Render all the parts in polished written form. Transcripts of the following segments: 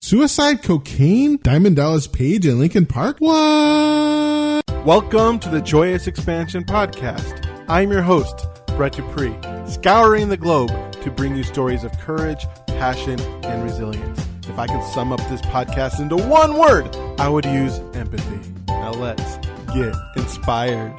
Suicide, cocaine, Diamond Dallas Page, and Linkin Park? What? Welcome to the Joyous Expansion Podcast. I'm your host, Brett Dupree, scouring the globe to bring you stories of courage, passion, and resilience. If I could sum up this podcast into one word, I would use empathy. Now let's get inspired.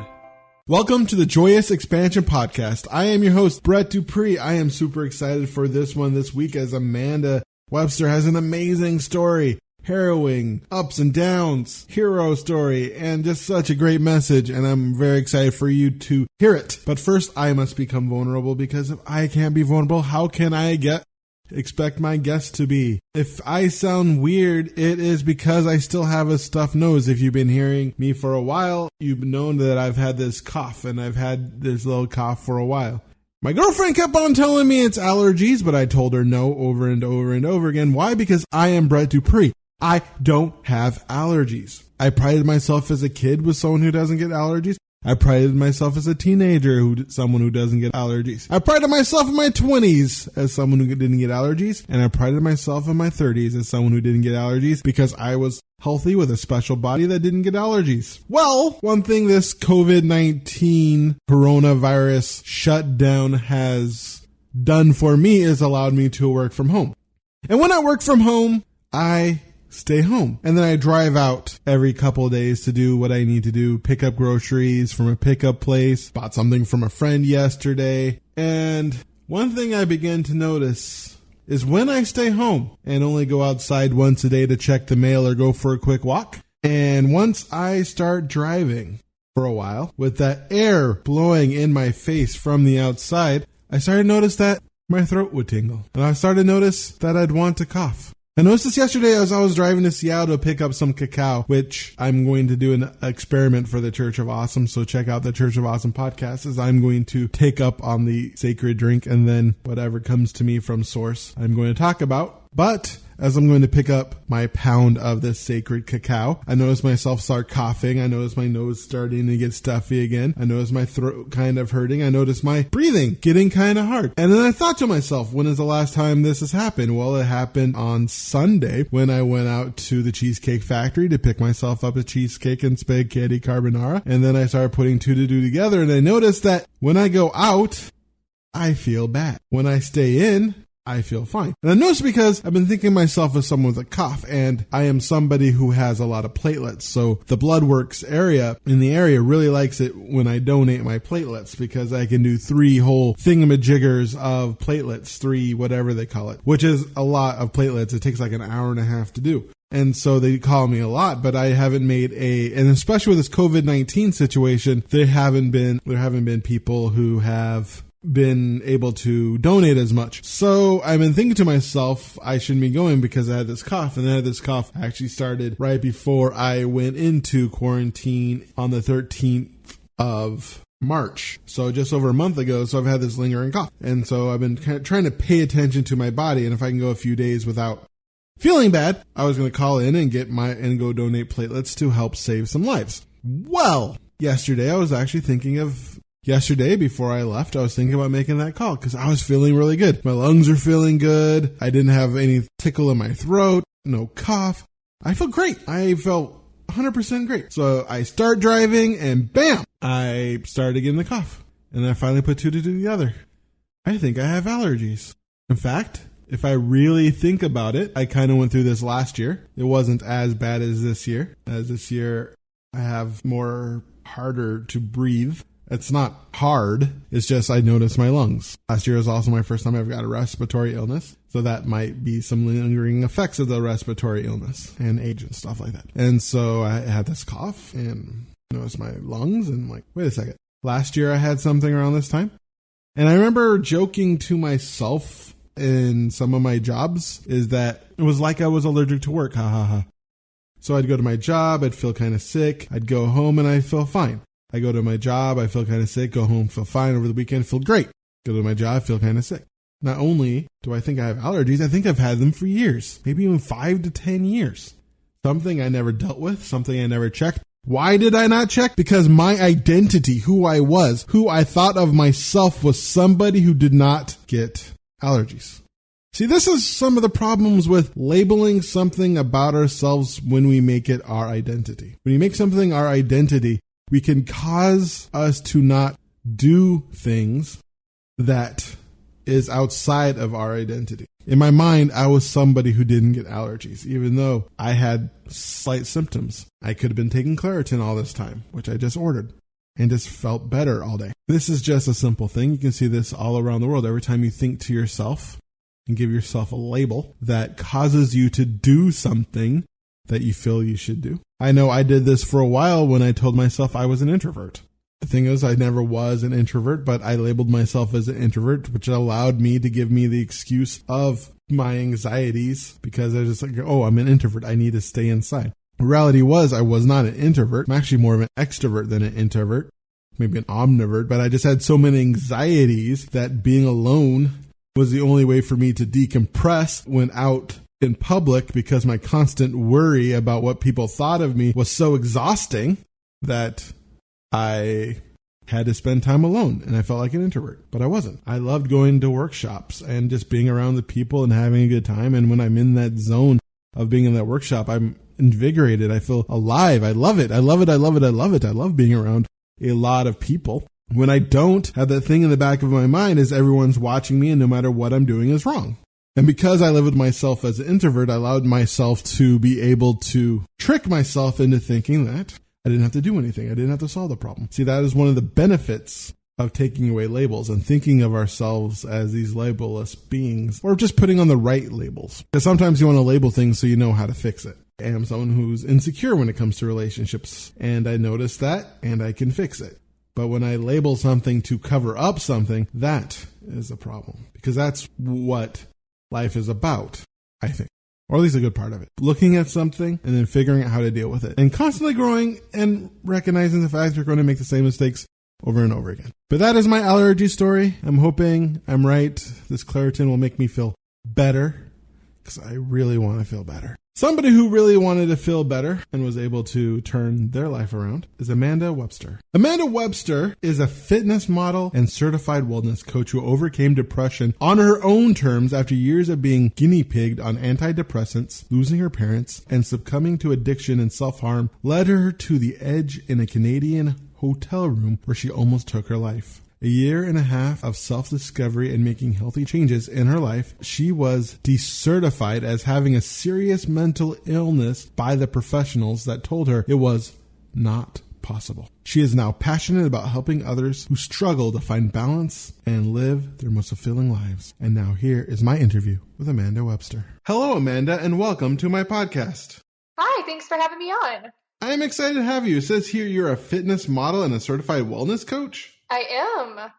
Welcome to the Joyous Expansion Podcast. I am your host, Brett Dupree. I am super excited for this one this week as Amanda Webster has an amazing story, harrowing, ups and downs, hero story, and just such a great message, and I'm very excited for you to hear it. But first, I must become vulnerable, because if I can't be vulnerable, how can I expect my guests to be? If I sound weird, it is because I still have a stuffed nose. If you've been hearing me for a while, you've known that I've had this cough, and I've had this little cough for a while. My girlfriend kept on telling me it's allergies, but I told her no over and over and over again. Why? Because I am Brett Dupree. I don't have allergies. I prided myself as a kid with someone who doesn't get allergies. I prided myself as a teenager someone who doesn't get allergies. I prided myself in my 20s as someone who didn't get allergies. And I prided myself in my 30s as someone who didn't get allergies because I was healthy with a special body that didn't get allergies. Well, one thing this COVID-19 coronavirus shutdown has done for me is allowed me to work from home. And when I work from home, I stay home. And then I drive out every couple of days to do what I need to do, pick up groceries from a pickup place, bought something from a friend yesterday. And one thing I began to notice is when I stay home and only go outside once a day to check the mail or go for a quick walk, and once I start driving for a while with that air blowing in my face from the outside, I started to notice that my throat would tingle. And I started to notice that I'd want to cough. I noticed this yesterday as I was driving to Seattle to pick up some cacao, which I'm going to do an experiment for the Church of Awesome. So check out the Church of Awesome podcast, as I'm going to take up on the sacred drink, and then whatever comes to me from source, I'm going to talk about. But as I'm going to pick up my pound of this sacred cacao, I noticed myself start coughing. I noticed my nose starting to get stuffy again. I noticed my throat kind of hurting. I noticed my breathing getting kind of hard. And then I thought to myself, when is the last time this has happened? Well, it happened on Sunday when I went out to the Cheesecake Factory to pick myself up a cheesecake and spaghetti carbonara. And then I started putting two to two together, and I noticed that when I go out, I feel bad. When I stay in, I feel fine. And I noticed because I've been thinking of myself as someone with a cough, and I am somebody who has a lot of platelets. So the blood works area in the area really likes it when I donate my platelets, because I can do 3 whole thingamajiggers of platelets, 3 whatever they call it, which is a lot of platelets. It takes like an hour and a half to do. And so they call me a lot, but I haven't made and especially with this COVID-19 situation, there haven't been people who have been able to donate as much. So I've been thinking to myself, I shouldn't be going because I had this cough, and then this cough actually started right before I went into quarantine on the 13th of March. So just over a month ago. So I've had this lingering cough. And so I've been trying to pay attention to my body. And if I can go a few days without feeling bad, I was going to call in and go donate platelets to help save some lives. Well, yesterday before I left, I was thinking about making that call because I was feeling really good. My lungs are feeling good. I didn't have any tickle in my throat, no cough. I felt great. I felt 100% great. So I start driving and bam, I started getting the cough. And I finally put two to two together. I think I have allergies. In fact, if I really think about it, I kind of went through this last year. It wasn't as bad as this year. This year, I have harder to breathe. It's not hard. It's just I noticed my lungs. Last year was also my first time I ever got a respiratory illness. So that might be some lingering effects of the respiratory illness and age and stuff like that. And so I had this cough and noticed my lungs and I'm like, wait a second. Last year I had something around this time. And I remember joking to myself in some of my jobs is that it was like I was allergic to work. Ha ha ha. So I'd go to my job. I'd feel kind of sick. I'd go home and I'd feel fine. I go to my job, I feel kind of sick, go home, feel fine. Over the weekend, feel great. Go to my job, feel kind of sick. Not only do I think I have allergies, I think I've had them for years, maybe even 5 to 10 years. Something I never dealt with, something I never checked. Why did I not check? Because my identity, who I was, who I thought of myself was somebody who did not get allergies. See, this is some of the problems with labeling something about ourselves when we make it our identity. When you make something our identity, we can cause us to not do things that is outside of our identity. In my mind, I was somebody who didn't get allergies, even though I had slight symptoms. I could have been taking Claritin all this time, which I just ordered, and just felt better all day. This is just a simple thing. You can see this all around the world. Every time you think to yourself and give yourself a label that causes you to do something that you feel you should do. I know I did this for a while when I told myself I was an introvert. The thing is, I never was an introvert, but I labeled myself as an introvert, which allowed me to give me the excuse of my anxieties because I was just like, oh, I'm an introvert. I need to stay inside. The reality was I was not an introvert. I'm actually more of an extrovert than an introvert, maybe an omnivert, but I just had so many anxieties that being alone was the only way for me to decompress when out in public because my constant worry about what people thought of me was so exhausting that I had to spend time alone, and I felt like an introvert, but I wasn't. I loved going to workshops and just being around the people and having a good time, and when I'm in that zone of being in that workshop, I'm invigorated. I feel alive. I love it. I love it. I love it. I love it. I love being around a lot of people. When I don't have that thing in the back of my mind is everyone's watching me, and no matter what I'm doing is wrong. And because I live with myself as an introvert, I allowed myself to be able to trick myself into thinking that I didn't have to do anything. I didn't have to solve the problem. See, that is one of the benefits of taking away labels and thinking of ourselves as these labelless beings, or just putting on the right labels. Because sometimes you want to label things so you know how to fix it. I am someone who's insecure when it comes to relationships, and I notice that, and I can fix it. But when I label something to cover up something, that is a problem. Because that's what life is about, I think. Or at least a good part of it. Looking at something and then figuring out how to deal with it. And constantly growing and recognizing the fact you're going to make the same mistakes over and over again. But that is my allergy story. I'm hoping I'm right. This Claritin will make me feel better because I really want to feel better. Somebody who really wanted to feel better and was able to turn their life around is Amanda Webster. Amanda Webster is a fitness model and certified wellness coach who overcame depression on her own terms after years of being guinea-pigged on anti-depressants, losing her parents, and succumbing to addiction and self-harm led her to the edge in a Canadian hotel room where she almost took her life. A year and a half of self-discovery and making healthy changes in her life, she was decertified as having a serious mental illness by the professionals that told her it was not possible. She is now passionate about helping others who struggle to find balance and live their most fulfilling lives. And now here is my interview with Amanda Webster. Hello, Amanda, and welcome to my podcast. Hi, thanks for having me on. I am excited to have you. It says here you're a fitness model and a certified wellness coach. I am.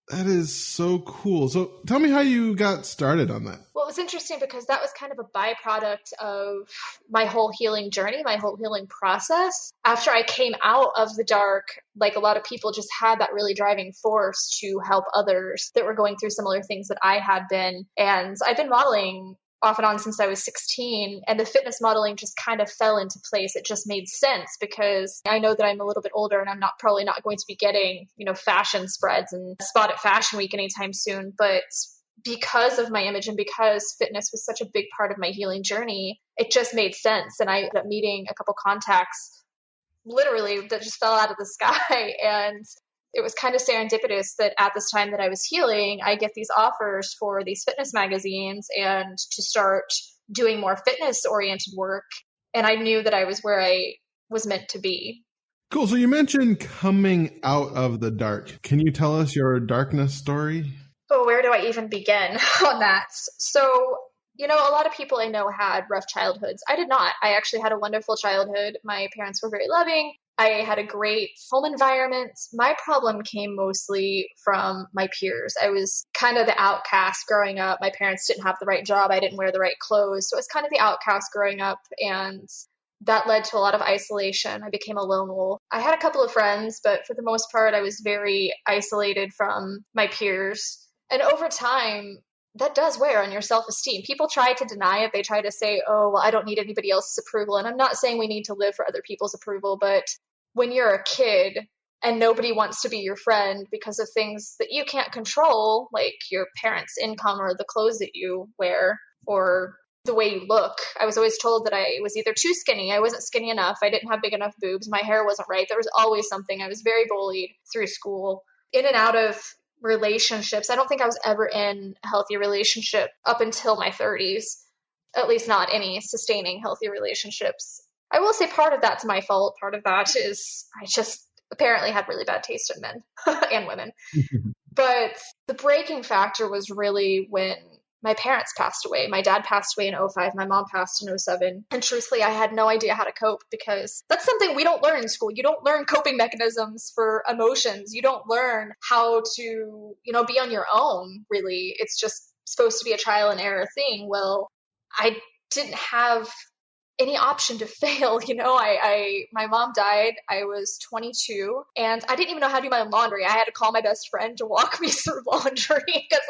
That is so cool. So tell me how you got started on that. Well, it was interesting because that was kind of a byproduct of my whole healing journey, my whole healing process. After I came out of the dark, like a lot of people just had that really driving force to help others that were going through similar things that I had been. And I've been modeling off and on since I was 16, and the fitness modeling just kind of fell into place. It just made sense because I know that I'm a little bit older and I'm probably not going to be getting, fashion spreads and spot at Fashion Week anytime soon. But because of my image and because fitness was such a big part of my healing journey, it just made sense. And I ended up meeting a couple contacts literally that just fell out of the sky. And it was kind of serendipitous that at this time that I was healing, I get these offers for these fitness magazines and to start doing more fitness-oriented work. And I knew that I was where I was meant to be. Cool. So you mentioned coming out of the dark. Can you tell us your darkness story? Oh, where do I even begin on that? So, a lot of people I know had rough childhoods. I did not. I actually had a wonderful childhood. My parents were very loving. I had a great home environment. My problem came mostly from my peers. I was kind of the outcast growing up. My parents didn't have the right job. I didn't wear the right clothes. So I was kind of the outcast growing up, and that led to a lot of isolation. I became a lone wolf. I had a couple of friends, but for the most part, I was very isolated from my peers. And over time, that does wear on your self-esteem. People try to deny it. They try to say, oh, well, I don't need anybody else's approval. And I'm not saying we need to live for other people's approval, but when you're a kid and nobody wants to be your friend because of things that you can't control, like your parents' income or the clothes that you wear or the way you look. I was always told that I was either too skinny, I wasn't skinny enough, I didn't have big enough boobs, my hair wasn't right. There was always something. I was very bullied through school, in and out of relationships. I don't think I was ever in a healthy relationship up until my 30s, at least not any sustaining healthy relationships. I will say part of that's my fault. Part of that is I just apparently had really bad taste in men and women. But the breaking factor was really when my parents passed away. My dad passed away in 2005. My mom passed in 2007. And truthfully, I had no idea how to cope because that's something we don't learn in school. You don't learn coping mechanisms for emotions. You don't learn how to, be on your own, really. It's just supposed to be a trial and error thing. Well, I didn't have any option to fail. My mom died. I was 22 and I didn't even know how to do my own laundry. I had to call my best friend to walk me through laundry because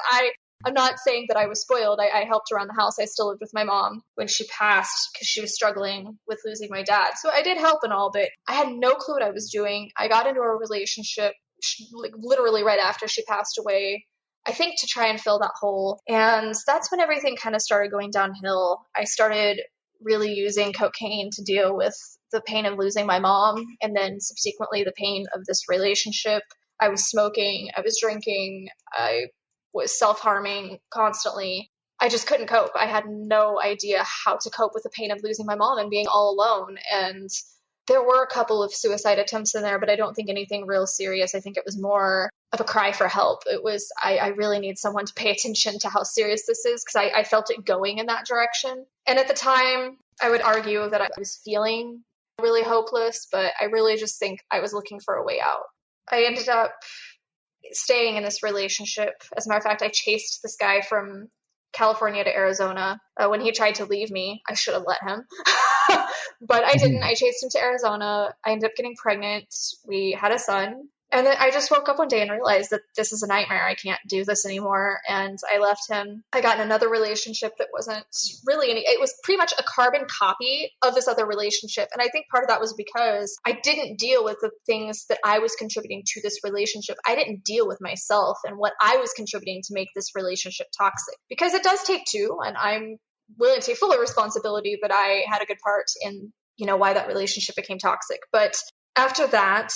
I'm not saying that I was spoiled. I helped around the house. I still lived with my mom when she passed because she was struggling with losing my dad. So I did help and all, but I had no clue what I was doing. I got into a relationship literally right after she passed away, I think to try and fill that hole. And that's when everything kind of started going downhill. I started really using cocaine to deal with the pain of losing my mom and then subsequently the pain of this relationship. I was smoking, I was drinking, I was self-harming constantly. I just couldn't cope. I had no idea how to cope with the pain of losing my mom and being all alone. And there were a couple of suicide attempts in there, but I don't think anything real serious. I think it was more of a cry for help. It was, I really need someone to pay attention to how serious this is because I felt it going in that direction. And at the time, I would argue that I was feeling really hopeless, but I really just think I was looking for a way out. I ended up staying in this relationship. As a matter of fact, I chased this guy from California to Arizona. When he tried to leave me, I should have let him. But I didn't. I chased him to Arizona. I ended up getting pregnant. We had a son. And then I just woke up one day and realized that this is a nightmare. I can't do this anymore. And I left him. I got in another relationship that wasn't really it was pretty much a carbon copy of this other relationship. And I think part of that was because I didn't deal with the things that I was contributing to this relationship. I didn't deal with myself and what I was contributing to make this relationship toxic. Because it does take two, and I'm willing to take full responsibility that I had a good part in, why that relationship became toxic. But after that,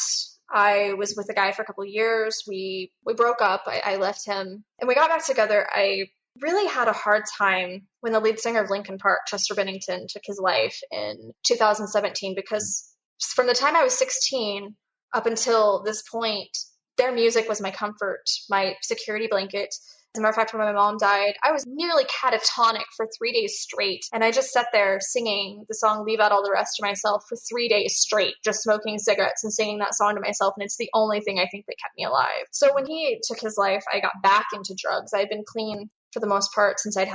I was with a guy for a couple of years. We broke up. I left him and we got back together. I really had a hard time when the lead singer of Linkin Park, Chester Bennington, took his life in 2017 because from the time I was 16 up until this point, their music was my comfort, my security blanket. As a matter of fact, when my mom died, I was nearly catatonic for 3 days straight. And I just sat there singing the song Leave Out All the Rest to myself for 3 days straight, just smoking cigarettes and singing that song to myself. And it's the only thing I think that kept me alive. So when he took his life, I got back into drugs. I'd been clean for the most part since I'd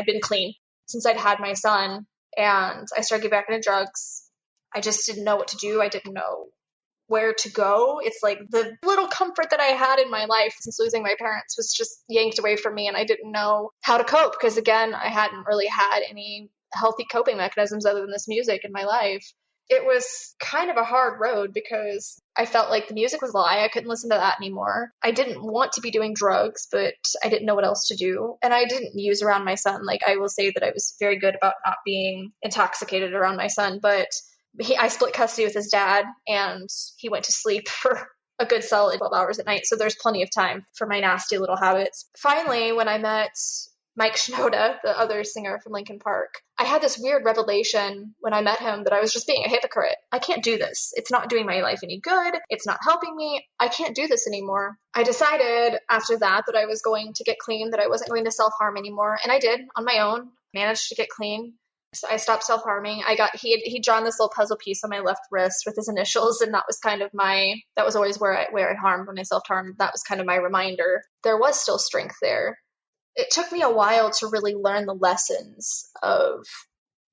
been clean since I'd had my son. And I started getting back into drugs. I just didn't know what to do. I didn't know where to go. It's like the little comfort that I had in my life since losing my parents was just yanked away from me, and I didn't know how to cope because, again, I hadn't really had any healthy coping mechanisms other than this music in my life. It was kind of a hard road because I felt like the music was a lie. I couldn't listen to that anymore. I didn't want to be doing drugs, but I didn't know what else to do. And I didn't use around my son. Like, I will say that I was very good about not being intoxicated around my son, but I split custody with his dad, and he went to sleep for a good solid 12 hours at night. So there's plenty of time for my nasty little habits. Finally, when I met Mike Shinoda, the other singer from Linkin Park, I had this weird revelation when I met him that I was just being a hypocrite. I can't do this. It's not doing my life any good. It's not helping me. I can't do this anymore. I decided after that I was going to get clean, that I wasn't going to self-harm anymore. And I did on my own, managed to get clean. So I stopped self-harming. He'd drawn this little puzzle piece on my left wrist with his initials, and that was kind of that was always where I harmed when I self-harmed. That was kind of my reminder. There was still strength there. It took me a while to really learn the lessons of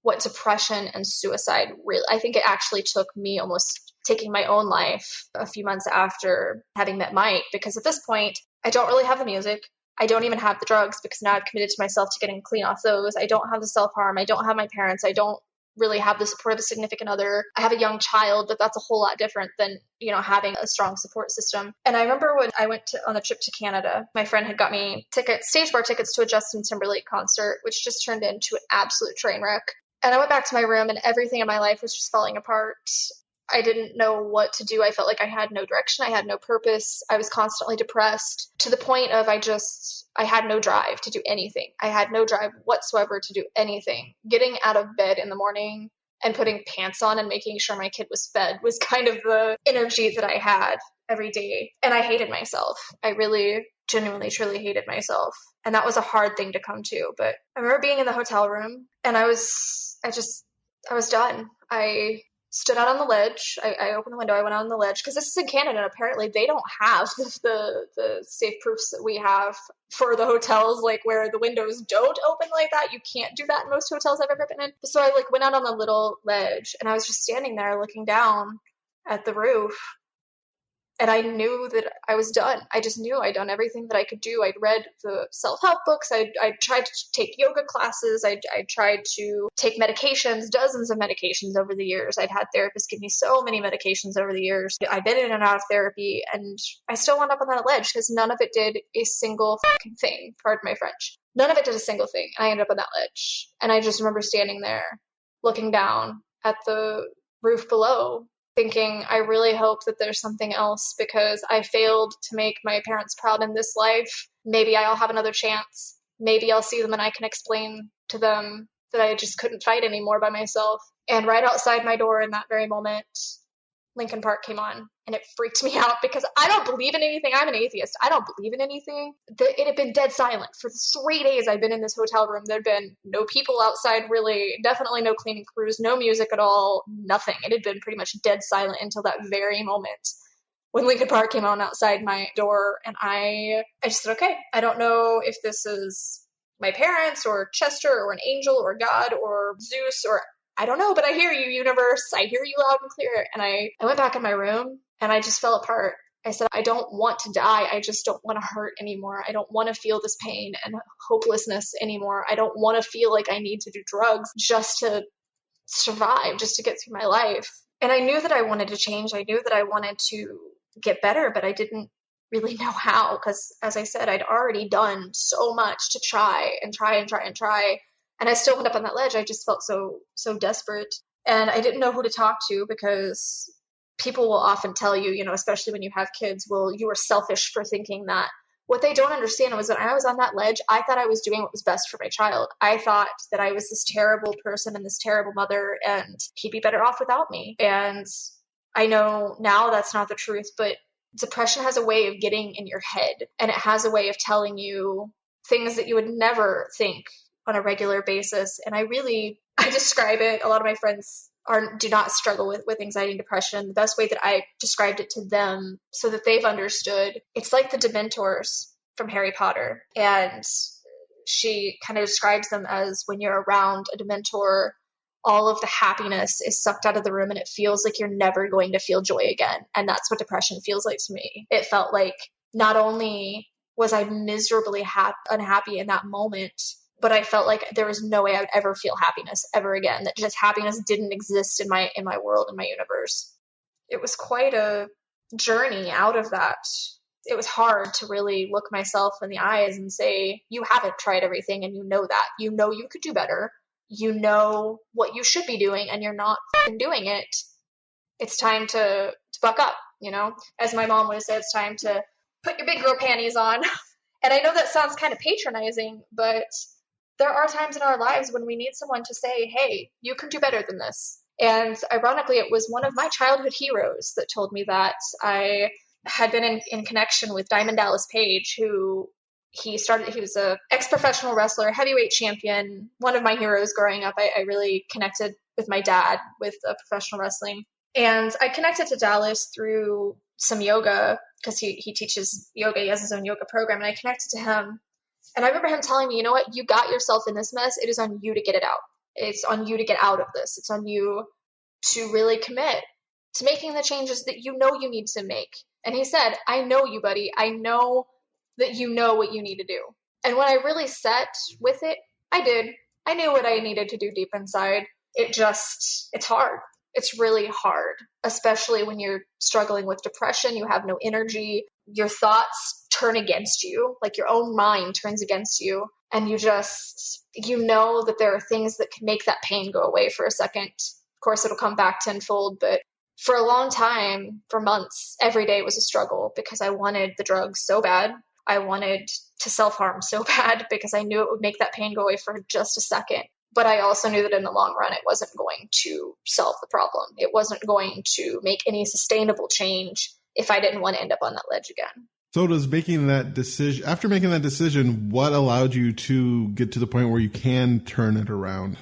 what depression and suicide really, I think it actually took me almost taking my own life a few months after having met Mike, because at this point, I don't really have the music. I don't even have the drugs because now I've committed to myself to getting clean off those. I don't have the self-harm. I don't have my parents. I don't really have the support of a significant other. I have a young child, but that's a whole lot different than, having a strong support system. And I remember when I went on a trip to Canada, my friend had got me stage bar tickets to a Justin Timberlake concert, which just turned into an absolute train wreck. And I went back to my room and everything in my life was just falling apart. I didn't know what to do. I felt like I had no direction. I had no purpose. I was constantly depressed to the point of I had no drive to do anything. I had no drive whatsoever to do anything. Getting out of bed in the morning and putting pants on and making sure my kid was fed was kind of the energy that I had every day. And I hated myself. I really, genuinely, truly hated myself. And that was a hard thing to come to. But I remember being in the hotel room and I was done. I stood out on the ledge. I opened the window. I went out on the ledge because this is in Canada. And apparently they don't have the safe proofs that we have for the hotels, like where the windows don't open like that. You can't do that in most hotels I've ever been in. So I went out on a little ledge and I was just standing there looking down at the roof. And I knew that I was done. I just knew I'd done everything that I could do. I'd read the self-help books. I tried to take yoga classes. I tried to take medications, dozens of medications over the years. I'd had therapists give me so many medications over the years. I've been in and out of therapy, and I still wound up on that ledge because none of it did a single fucking thing. Pardon my French. None of it did a single thing. And I ended up on that ledge. And I just remember standing there, looking down at the roof below, thinking, I really hope that there's something else because I failed to make my parents proud in this life. Maybe I'll have another chance. Maybe I'll see them and I can explain to them that I just couldn't fight anymore by myself. And right outside my door in that very moment, Linkin Park came on, and it freaked me out because I don't believe in anything. I'm an atheist. I don't believe in anything. It had been dead silent for 3 days. I'd been in this hotel room. There'd been no people outside, really, definitely no cleaning crews, no music at all, nothing. It had been pretty much dead silent until that very moment when Linkin Park came on outside my door. And I just said, okay, I don't know if this is my parents or Chester or an angel or God or Zeus or I don't know, but I hear you, universe. I hear you loud and clear. And I went back in my room and I just fell apart. I said, I don't want to die. I just don't want to hurt anymore. I don't want to feel this pain and hopelessness anymore. I don't want to feel like I need to do drugs just to survive, just to get through my life. And I knew that I wanted to change. I knew that I wanted to get better, but I didn't really know how because, as I said, I'd already done so much to try and try and try and try. And I still went up on that ledge. I just felt so desperate. And I didn't know who to talk to because people will often tell you, especially when you have kids, well, you were selfish for thinking that. What they don't understand was that I was on that ledge. I thought I was doing what was best for my child. I thought that I was this terrible person and this terrible mother and he'd be better off without me. And I know now that's not the truth, but depression has a way of getting in your head and it has a way of telling you things that you would never think on a regular basis. And I describe it. A lot of my friends do not struggle with anxiety and depression. The best way that I described it to them so that they've understood, it's like the Dementors from Harry Potter. And she kind of describes them as when you're around a Dementor, all of the happiness is sucked out of the room and it feels like you're never going to feel joy again. And that's what depression feels like to me. It felt like not only was I miserably unhappy in that moment, but I felt like there was no way I would ever feel happiness ever again, that just happiness didn't exist in my world, in my universe. It was quite a journey out of that. It was hard to really look myself in the eyes and say, you haven't tried everything and you know that. You know you could do better. You know what you should be doing and you're not doing it. It's time to buck up, As my mom would have said, it's time to put your big girl panties on. And I know that sounds kind of patronizing, but there are times in our lives when we need someone to say, hey, you can do better than this. And ironically, it was one of my childhood heroes that told me that. I had been in connection with Diamond Dallas Page, who he was a ex-professional wrestler, heavyweight champion, one of my heroes growing up. I really connected with my dad with professional wrestling. And I connected to Dallas through some yoga because he teaches yoga. He has his own yoga program. And I connected to him. And I remember him telling me, you know what, you got yourself in this mess. It is on you to get it out. It's on you to get out of this. It's on you to really commit to making the changes that you know you need to make. And he said, I know you, buddy. I know that you know what you need to do. And when I really sat with it, I did. I knew what I needed to do deep inside. it's hard. It's really hard, especially when you're struggling with depression. You have no energy. Your thoughts turn against you, like your own mind turns against you. And you know that there are things that can make that pain go away for a second. Of course, it'll come back tenfold, but for a long time, for months, every day was a struggle because I wanted the drugs so bad. I wanted to self-harm so bad because I knew it would make that pain go away for just a second. But I also knew that in the long run, it wasn't going to solve the problem. It wasn't going to make any sustainable change if I didn't want to end up on that ledge again. So after making that decision, what allowed you to get to the point where you can turn it around?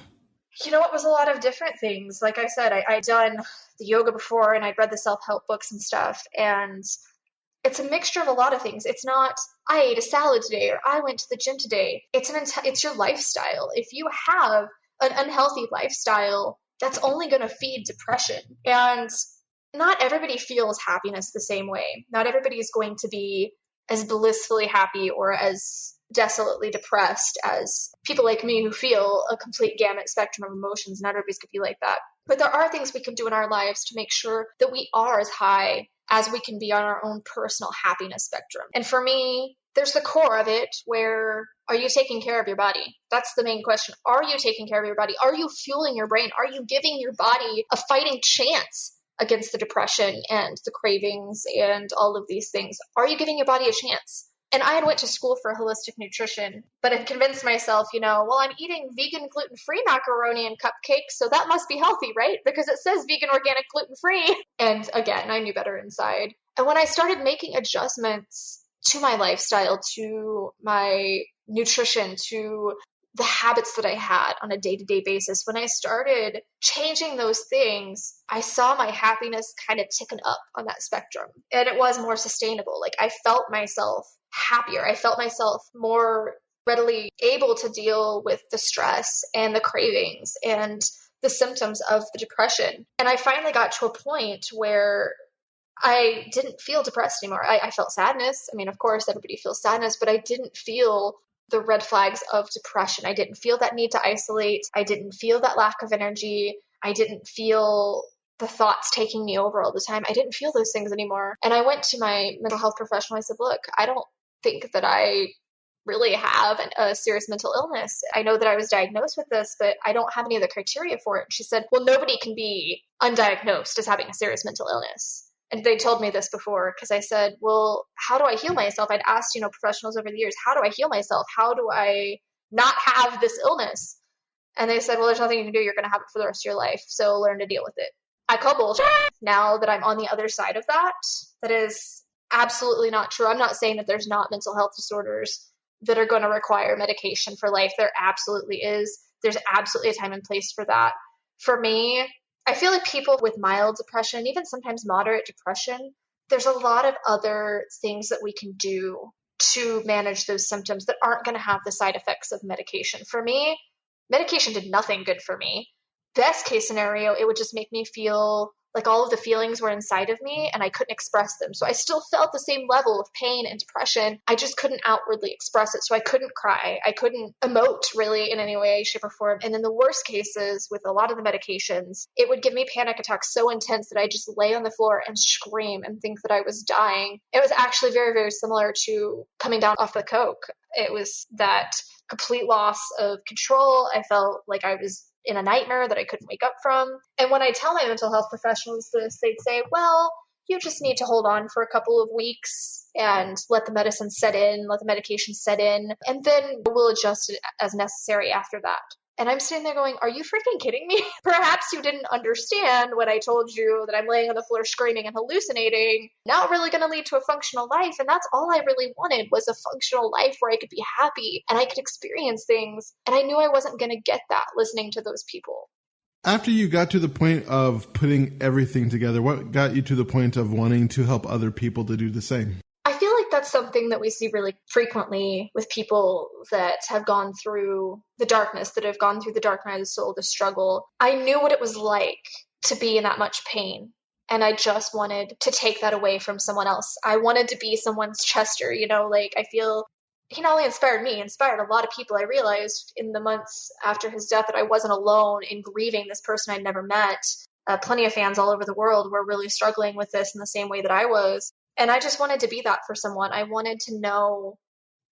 It was a lot of different things. Like I said, I'd done the yoga before and I'd read the self-help books and stuff. And it's a mixture of a lot of things. It's not, I ate a salad today or I went to the gym today. It's your lifestyle. If you have an unhealthy lifestyle, that's only going to feed depression. And not everybody feels happiness the same way. Not everybody is going to be as blissfully happy or as desolately depressed as people like me who feel a complete gamut spectrum of emotions. Not everybody's going to be like that. But there are things we can do in our lives to make sure that we are as high as we can be on our own personal happiness spectrum. And for me, there's the core of it where, are you taking care of your body? That's the main question. Are you taking care of your body? Are you fueling your brain? Are you giving your body a fighting chance against the depression and the cravings and all of these things? Are you giving your body a chance? And I had went to school for holistic nutrition, but had convinced myself, well, I'm eating vegan, gluten-free macaroni and cupcakes, so that must be healthy, right? Because it says vegan, organic, gluten-free. And again, I knew better inside. And when I started making adjustments to my lifestyle, to my nutrition, to the habits that I had on a day-to-day basis, when I started changing those things, I saw my happiness kind of ticking up on that spectrum. And it was more sustainable. Like I felt myself happier. I felt myself more readily able to deal with the stress and the cravings and the symptoms of the depression. And I finally got to a point where I didn't feel depressed anymore. I felt sadness. I mean, of course, everybody feels sadness, but I didn't feel the red flags of depression. I didn't feel that need to isolate. I didn't feel that lack of energy. I didn't feel the thoughts taking me over all the time. I didn't feel those things anymore. And I went to my mental health professional. I said, look, I don't think that I really have a serious mental illness. I know that I was diagnosed with this, but I don't have any other criteria for it. And she said, well, nobody can be undiagnosed as having a serious mental illness. And they told me this before because I said, well, how do I heal myself? I'd asked, professionals over the years, how do I heal myself? How do I not have this illness? And they said, well, there's nothing you can do. You're going to have it for the rest of your life. So learn to deal with it. I call bullshit now that I'm on the other side of that. That is absolutely not true. I'm not saying that there's not mental health disorders that are going to require medication for life. There absolutely is. There's absolutely a time and place for that. For me, I feel like people with mild depression, even sometimes moderate depression, there's a lot of other things that we can do to manage those symptoms that aren't going to have the side effects of medication. For me, medication did nothing good for me. Best case scenario, it would just make me feel like all of the feelings were inside of me and I couldn't express them. So I still felt the same level of pain and depression. I just couldn't outwardly express it. So I couldn't cry. I couldn't emote really in any way, shape, or form. And in the worst cases with a lot of the medications, it would give me panic attacks so intense that I just lay on the floor and scream and think that I was dying. It was actually very, very similar to coming down off the coke. It was that complete loss of control. I felt like I was in a nightmare that I couldn't wake up from. And when I tell my mental health professionals this, they'd say, well, you just need to hold on for a couple of weeks and let the medicine set in, let the medication set in, and then we'll adjust it as necessary after that. And I'm sitting there going, are you freaking kidding me? Perhaps you didn't understand when I told you that I'm laying on the floor screaming and hallucinating, not really going to lead to a functional life. And that's all I really wanted, was a functional life where I could be happy and I could experience things. And I knew I wasn't going to get that listening to those people. After you got to the point of putting everything together, what got you to the point of wanting to help other people to do the same? I feel like that's something that we see really frequently with people that have gone through the darkness, that have gone through the dark night of the soul, the struggle. I knew what it was like to be in that much pain. And I just wanted to take that away from someone else. I wanted to be someone's Chester, like I feel he not only inspired me, inspired a lot of people. I realized in the months after his death that I wasn't alone in grieving this person I'd never met. Plenty of fans all over the world were really struggling with this in the same way that I was. And I just wanted to be that for someone. I wanted to know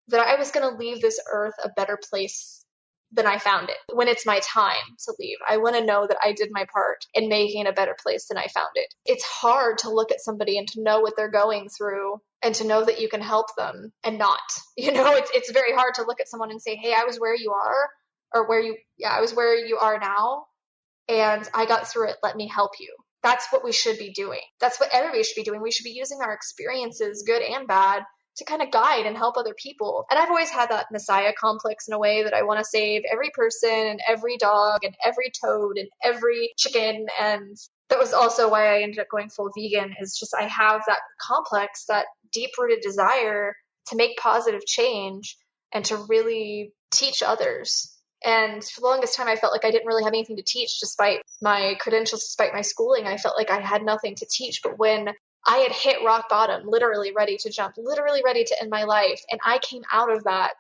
that I was going to leave this earth a better place than I found it when it's my time to leave. I want to know that I did my part in making it a better place than I found it. It's hard to look at somebody and to know what they're going through and to know that you can help them and not. It's very hard to look at someone and say, hey, I was where you are, or I was where you are now, and I got through it. Let me help you. That's what we should be doing. That's what everybody should be doing. We should be using our experiences, good and bad, to kind of guide and help other people. And I've always had that Messiah complex in a way that I want to save every person and every dog and every toad and every chicken. And that was also why I ended up going full vegan, is just I have that complex, that deep-rooted desire to make positive change and to really teach others. And for the longest time, I felt like I didn't really have anything to teach despite my credentials, despite my schooling. I felt like I had nothing to teach. But when I had hit rock bottom, literally ready to jump, literally ready to end my life, and I came out of that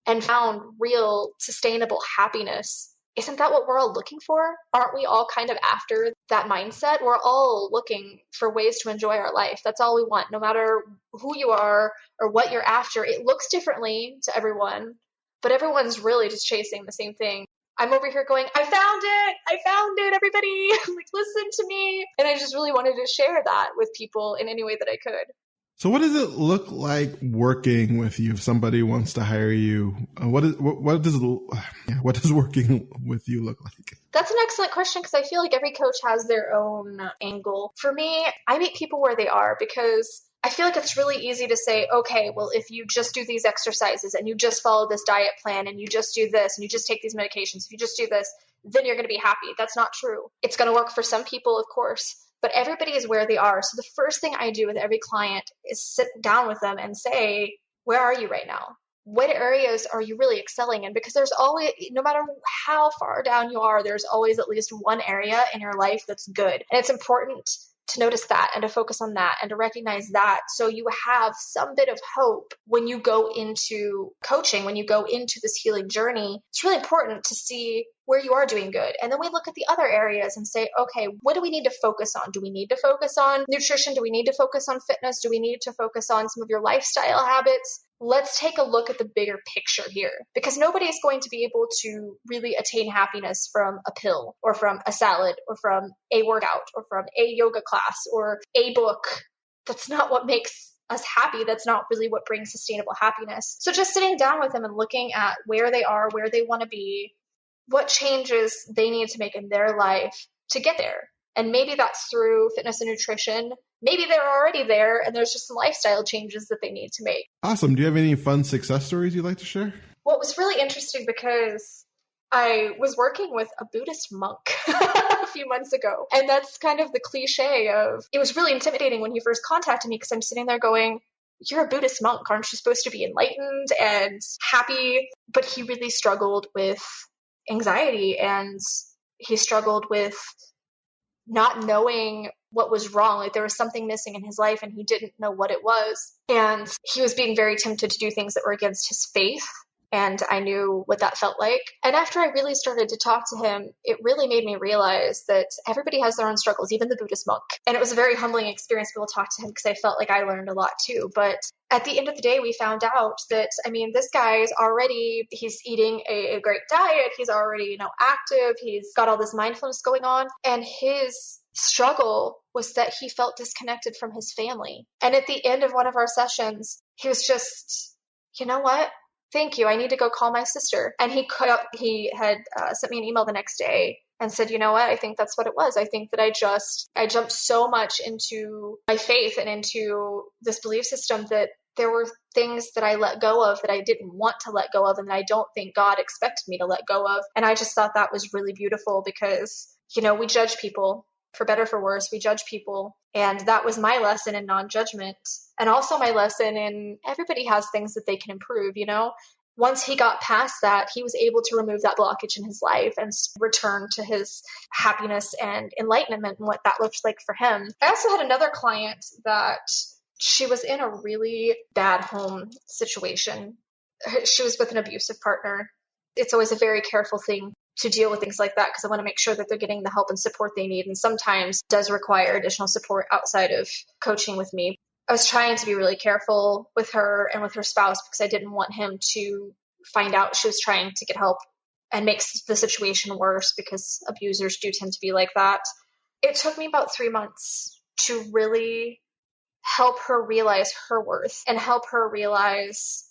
and found real sustainable happiness, isn't that what we're all looking for? Aren't we all kind of after that mindset? We're all looking for ways to enjoy our life. That's all we want, no matter who you are or what you're after. It looks differently to everyone, but everyone's really just chasing the same thing. I'm over here going, I found it, everybody, like, listen to me. And I just really wanted to share that with people in any way that I could. So what does it look like working with you if somebody wants to hire you? What does working with you look like? That's an excellent question, because I feel like every coach has their own angle. For me, I meet people where they are, because I feel like it's really easy to say, okay, well, if you just do these exercises and you just follow this diet plan and you just do this and you just take these medications, if you just do this, then you're going to be happy. That's not true. It's going to work for some people, of course, but everybody is where they are. So the first thing I do with every client is sit down with them and say, where are you right now? What areas are you really excelling in? Because there's always, no matter how far down you are, there's always at least one area in your life that's good. And it's important to notice that and to focus on that and to recognize that, so you have some bit of hope when you go into coaching, when you go into this healing journey. It's really important to see where you are doing good. And then we look at the other areas and say, okay, what do we need to focus on? Do we need to focus on nutrition? Do we need to focus on fitness? Do we need to focus on some of your lifestyle habits? Let's take a look at the bigger picture here, because nobody is going to be able to really attain happiness from a pill or from a salad or from a workout or from a yoga class or a book. That's not what makes us happy. That's not really what brings sustainable happiness. So just sitting down with them and looking at where they are, where they want to be, what changes they need to make in their life to get there. And maybe that's through fitness and nutrition. Maybe they're already there and there's just some lifestyle changes that they need to make. Awesome. Do you have any fun success stories you'd like to share? Well, it was really interesting because I was working with a Buddhist monk a few months ago. And that's kind of the cliche of, it was really intimidating when he first contacted me, because I'm sitting there going, you're a Buddhist monk. Aren't you supposed to be enlightened and happy? But he really struggled with anxiety, and he struggled with not knowing what was wrong. Like, there was something missing in his life and he didn't know what it was. And he was being very tempted to do things that were against his faith. And I knew what that felt like. And after I really started to talk to him, it really made me realize that everybody has their own struggles, even the Buddhist monk. And it was a very humbling experience to be able to talk to him, because I felt like I learned a lot too. But at the end of the day, we found out that, this guy is already, he's eating a great diet. He's already, active. He's got all this mindfulness going on. And his struggle was that he felt disconnected from his family. And at the end of one of our sessions, he was just, you know what? Thank you. I need to go call my sister. And he had sent me an email the next day and said, you know what? I think that's what it was. I think that I jumped so much into my faith and into this belief system that there were things that I let go of that I didn't want to let go of, and that I don't think God expected me to let go of. And I just thought that was really beautiful, because, we judge people. For better, for worse, we judge people. And that was my lesson in non-judgment. And also my lesson in everybody has things that they can improve, Once he got past that, he was able to remove that blockage in his life and return to his happiness and enlightenment and what that looked like for him. I also had another client that she was in a really bad home situation. she was with an abusive partner. It's always a very careful thing to deal with things like that because I want to make sure that they're getting the help and support they need. And sometimes does require additional support outside of coaching with me. I was trying to be really careful with her and with her spouse because I didn't want him to find out she was trying to get help and makes the situation worse because abusers do tend to be like that. It took me about 3 months to really help her realize her worth and help her realize,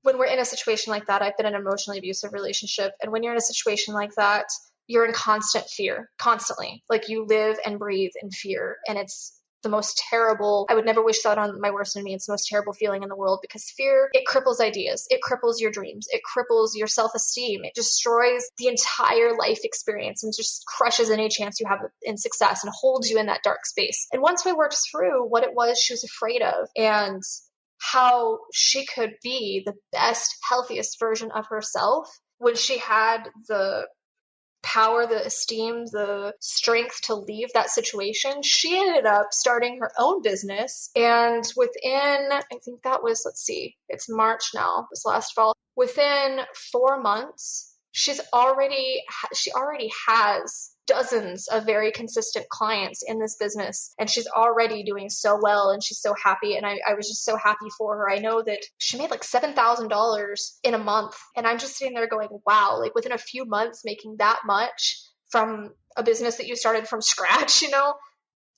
when we're in a situation like that, I've been in an emotionally abusive relationship. And when you're in a situation like that, you're in constant fear, constantly. Like you live and breathe in fear. And it's the most terrible, I would never wish that on my worst enemy. It's the most terrible feeling in the world because fear, it cripples ideas. It cripples your dreams. It cripples your self-esteem. It destroys the entire life experience and just crushes any chance you have in success and holds you in that dark space. And once we worked through what it was she was afraid of and how she could be the best, healthiest version of herself when she had the power, the esteem, the strength to leave that situation, she ended up starting her own business. And within, I think that was, it's March now, this last fall, within 4 months, she already has dozens of very consistent clients in this business, and she's already doing so well, and she's so happy, and I was just so happy for her. I know that she made like $7,000 in a month, and I'm just sitting there going, wow, like within a few months making that much from a business that you started from scratch,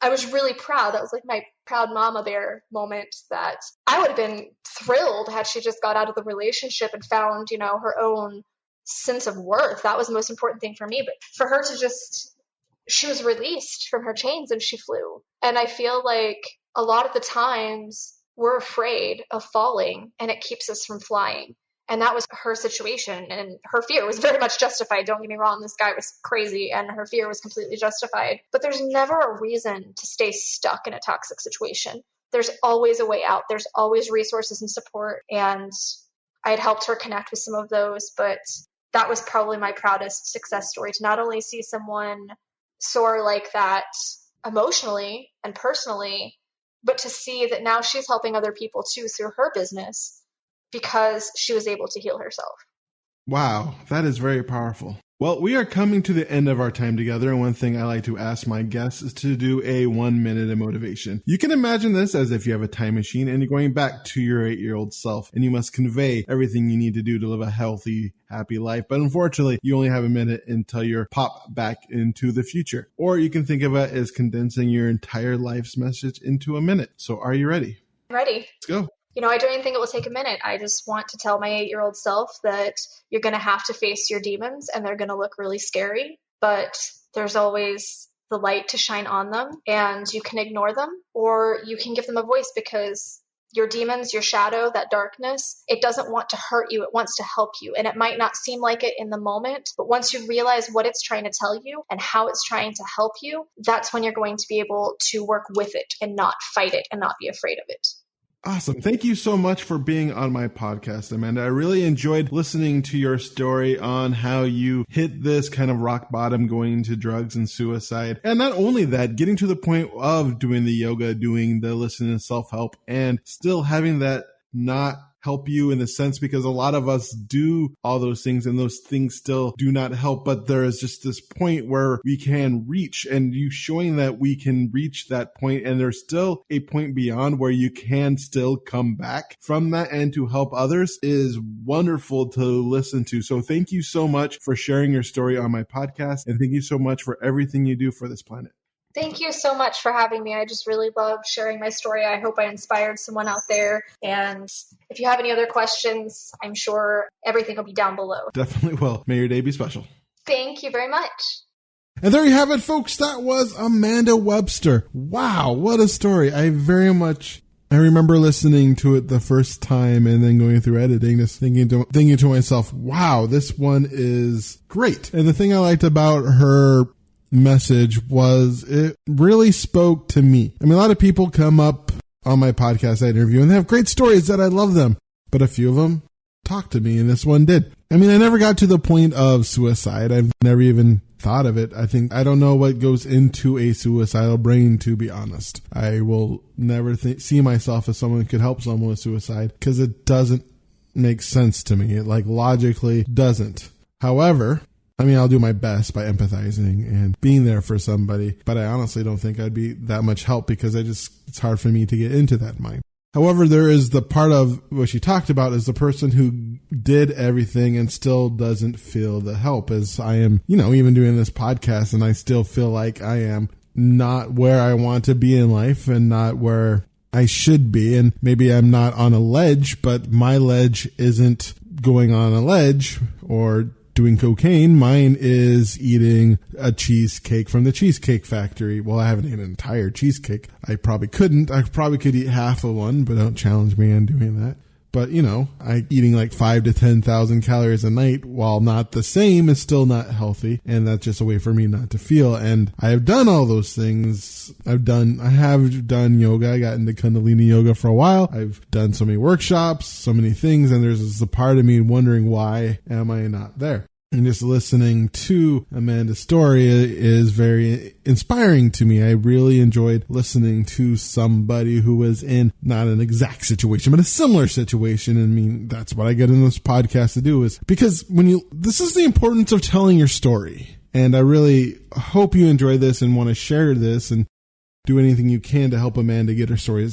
I was really proud. That was like my proud mama bear moment that I would have been thrilled had she just got out of the relationship and found, her own sense of worth. That was the most important thing for me. But for her to she was released from her chains and she flew. And I feel like a lot of the times we're afraid of falling and it keeps us from flying. And that was her situation. And her fear was very much justified. Don't get me wrong. This guy was crazy and her fear was completely justified. But there's never a reason to stay stuck in a toxic situation. There's always a way out. There's always resources and support. And I had helped her connect with some of those, but that was probably my proudest success story, to not only see someone soar like that emotionally and personally, but to see that now she's helping other people too through her business because she was able to heal herself. Wow, that is very powerful. Well, we are coming to the end of our time together, and one thing I like to ask my guests is to do a 1 minute of motivation. You can imagine this as if you have a time machine and you're going back to your 8-year-old self, and you must convey everything you need to do to live a healthy, happy life. But unfortunately, you only have a minute until you're popped back into the future. Or you can think of it as condensing your entire life's message into a minute. So are you ready? Ready. Let's go. I don't even think it will take a minute. I just want to tell my 8-year-old self that you're going to have to face your demons and they're going to look really scary, but there's always the light to shine on them, and you can ignore them or you can give them a voice, because your demons, your shadow, that darkness, it doesn't want to hurt you. It wants to help you. And it might not seem like it in the moment, but once you realize what it's trying to tell you and how it's trying to help you, that's when you're going to be able to work with it and not fight it and not be afraid of it. Awesome. Thank you so much for being on my podcast, Amanda. I really enjoyed listening to your story on how you hit this kind of rock bottom going into drugs and suicide. And not only that, getting to the point of doing the yoga, doing the listening and self-help, and still having that not help you in the sense, because a lot of us do all those things and those things still do not help. But there is just this point where we can reach, and you showing that we can reach that point, and there's still a point beyond where you can still come back from that and to help others is wonderful to listen to. So thank you so much for sharing your story on my podcast. And thank you so much for everything you do for this planet. Thank you so much for having me. I just really love sharing my story. I hope I inspired someone out there. And if you have any other questions, I'm sure everything will be down below. Definitely will. May your day be special. Thank you very much. And there you have it, folks. That was Amanda Webster. Wow, what a story. I remember listening to it the first time and then going through editing, just thinking to myself, wow, this one is great. And the thing I liked about her message was it really spoke to me. I mean, a lot of people come up on my podcast I interview and they have great stories that I love them, but a few of them talk to me, and this one did. I mean, I never got to the point of suicide. I've never even thought of it. I don't know what goes into a suicidal brain, to be honest. I will never see myself as someone who could help someone with suicide, because it doesn't make sense to me. It like logically doesn't. However, I mean, I'll do my best by empathizing and being there for somebody, but I honestly don't think I'd be that much help because it's hard for me to get into that mind. However, there is the part of what she talked about is the person who did everything and still doesn't feel the help, as I am, even doing this podcast, and I still feel like I am not where I want to be in life and not where I should be. And maybe I'm not on a ledge, but my ledge isn't going on a ledge or doing cocaine. Mine is eating a cheesecake from the Cheesecake Factory. Well, I haven't eaten an entire cheesecake. I probably couldn't. I probably could eat half of one, but don't challenge me on doing that. But, I eating like 5,000 to 10,000 calories a night, while not the same, is still not healthy. And that's just a way for me not to feel. And I have done all those things. I have done yoga. I got into Kundalini yoga for a while. I've done so many workshops, so many things. And there's a part of me wondering, why am I not there? And just listening to Amanda's story is very inspiring to me. I really enjoyed listening to somebody who was in not an exact situation, but a similar situation. And I mean, that's what I get in this podcast to do, is because this is the importance of telling your story. And I really hope you enjoy this and want to share this and do anything you can to help Amanda get her story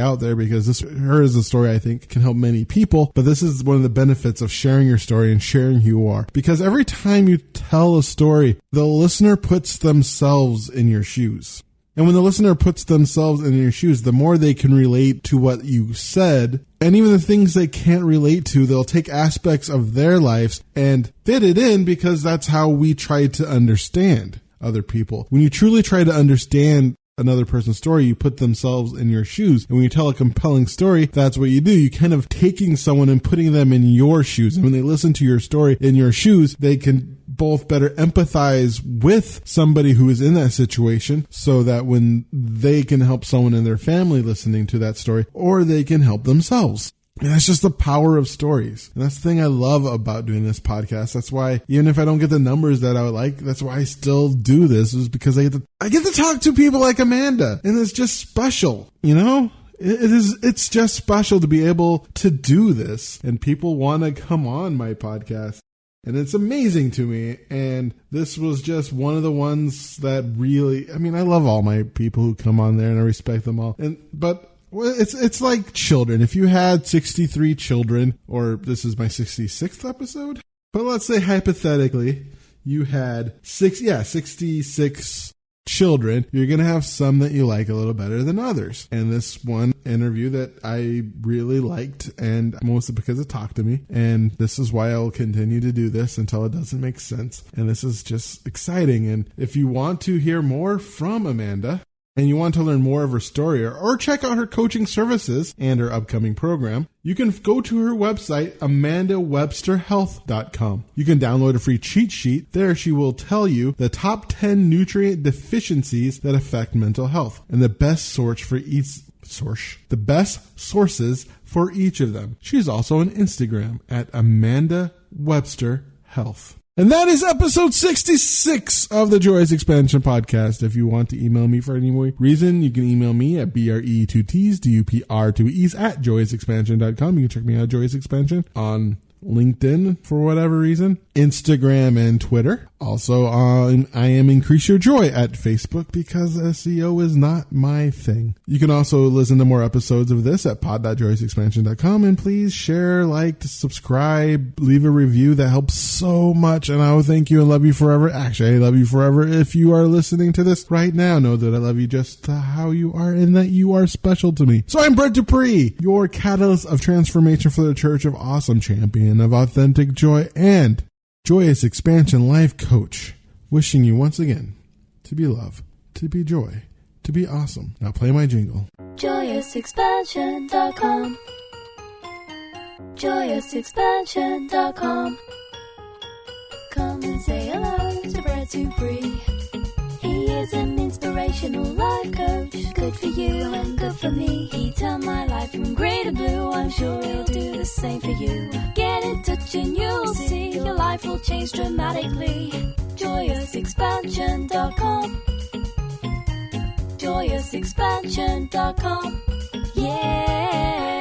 out there, because hers is a story I think can help many people. But this is one of the benefits of sharing your story and sharing who you are, because every time you tell a story, the listener puts themselves in your shoes. And when the listener puts themselves in your shoes, the more they can relate to what you said, and even the things they can't relate to, they'll take aspects of their lives and fit it in, because that's how we try to understand other people. When you truly try to understand another person's story, you put themselves in your shoes. And when you tell a compelling story, that's what you do. You kind of taking someone and putting them in your shoes. And when they listen to your story in your shoes, they can both better empathize with somebody who is in that situation, so that when they can help someone in their family listening to that story, or they can help themselves. And that's just the power of stories. And that's the thing I love about doing this podcast. That's why, even if I don't get the numbers that I would like, that's why I still do this, is because I get to talk to people like Amanda. And it's just special, It's just special to be able to do this. And people want to come on my podcast. And it's amazing to me. And this was just one of the ones that really, I love all my people who come on there, and I respect them all. But it's like children. If you had 63 children, or this is my 66th episode, but let's say hypothetically you had 66 children, you're going to have some that you like a little better than others. And this one interview that I really liked, and mostly because it talked to me, and this is why I'll continue to do this until it doesn't make sense. And this is just exciting. And if you want to hear more from Amanda, and you want to learn more of her story, or check out her coaching services and her upcoming program, you can go to her website, amandawebsterhealth.com. You can download a free cheat sheet. There she will tell you the top 10 nutrient deficiencies that affect mental health, and the best sources for each of them. She's also on Instagram at Amanda Webster Health. And that is episode 66 of the Joyous Expansion Podcast. If you want to email me for any reason, you can email me at BRE2TsDUPR2Es@joyousexpansion.com. You can check me out at Joyous Expansion on LinkedIn for whatever reason, Instagram and Twitter. Also, I am Increase Your Joy at Facebook, because SEO is not my thing. You can also listen to more episodes of this at pod.joyousexpansion.com, and please share, like, subscribe, leave a review. That helps so much, and I will thank you and love you forever. Actually, I love you forever. If you are listening to this right now, know that I love you just how you are, and that you are special to me. So I'm Brett Dupree, your catalyst of transformation for the Church of Awesome, champion of authentic joy, and Joyous Expansion life coach, wishing you once again to be love, to be joy, to be awesome. Now play my jingle. JoyousExpansion.com. JoyousExpansion.com. Come and say hello to Brett Dupree. He is an inspirational life coach. Good for you and good for me. He turned my life from grey to blue. I'm sure he'll do the same for you. Get in touch and you'll see your life will change dramatically. JoyousExpansion.com. JoyousExpansion.com. Yeah.